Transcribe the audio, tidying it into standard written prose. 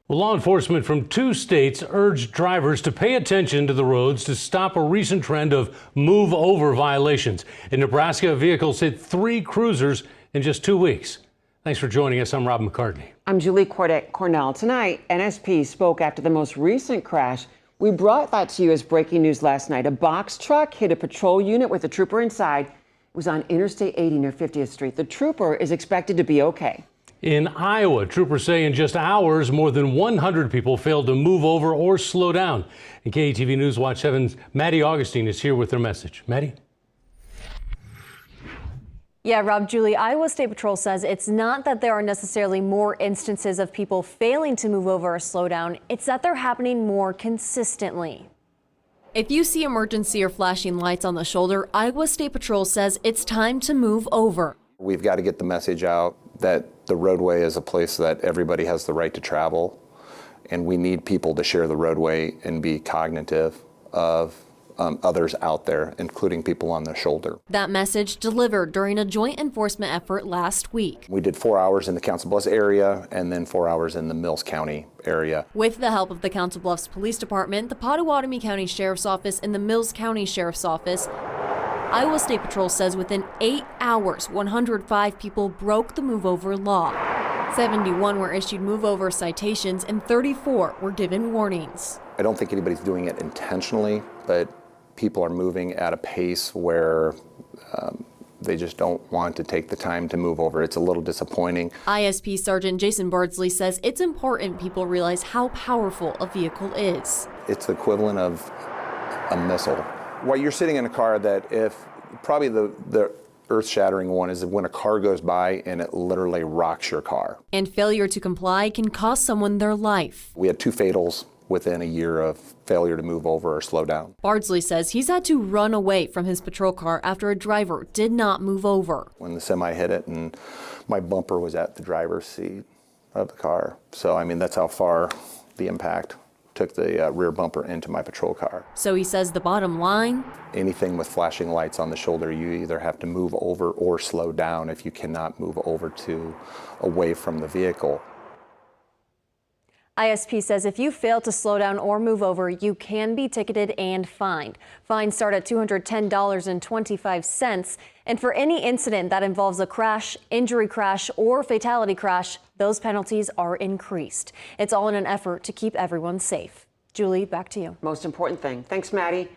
Well, law enforcement from 2 states urged drivers to pay attention to the roads to stop a recent trend of move-over violations. In Nebraska, vehicles hit 3 cruisers in just 2 weeks. Thanks for joining us. I'm Rob McCartney. I'm Julie Cornell. Tonight, NSP spoke after the most recent crash. We brought that to you as breaking news last night. A box truck hit a patrol unit with a trooper inside. It was on Interstate 80 near 50th Street. The trooper is expected to be okay. In Iowa, troopers say in just hours, more than 100 people failed to move over or slow down. And KETV News Watch 7's Maddie Augustine is here with their message. Maddie? Yeah, Rob, Julie, Iowa State Patrol says it's not that there are necessarily more instances of people failing to move over or slow down. It's that they're happening more consistently. If you see emergency or flashing lights on the shoulder, Iowa State Patrol says it's time to move over. We've got to get the message out that the roadway is a place that everybody has the right to travel, and we need people to share the roadway and be cognitive of others out there, including people on the shoulder. That message delivered during a joint enforcement effort last week. We did 4 hours in the Council Bluffs area and then 4 hours in the Mills County area. With the help of the Council Bluffs Police Department, the Pottawatomie County Sheriff's Office, and the Mills County Sheriff's Office, Iowa State Patrol says within 8 hours, 105 people broke the move-over law. 71 were issued move-over citations and 34 were given warnings. I don't think anybody's doing it intentionally, but people are moving at a pace where they just don't want to take the time to move over. It's a little disappointing. ISP Sergeant Jason Bardsley says it's important people realize how powerful a vehicle is. It's the equivalent of a missile. While you're sitting in a car that probably the earth-shattering one is when a car goes by and it literally rocks your car. And failure to comply can cost someone their life. We had 2 fatals within a year of failure to move over or slow down. Bardsley says he's had to run away from his patrol car after a driver did not move over. When the semi hit it and my bumper was at the driver's seat of the car. So, I mean, that's how far the impact took the rear bumper into my patrol car. So he says the bottom line? Anything with flashing lights on the shoulder, you either have to move over or slow down if you cannot move over to away from the vehicle. ISP says if you fail to slow down or move over, you can be ticketed and fined. Fines start at $210.25. And for any incident that involves a crash, injury crash, or fatality crash, those penalties are increased. It's all in an effort to keep everyone safe. Julie, back to you. Most important thing. Thanks, Maddie.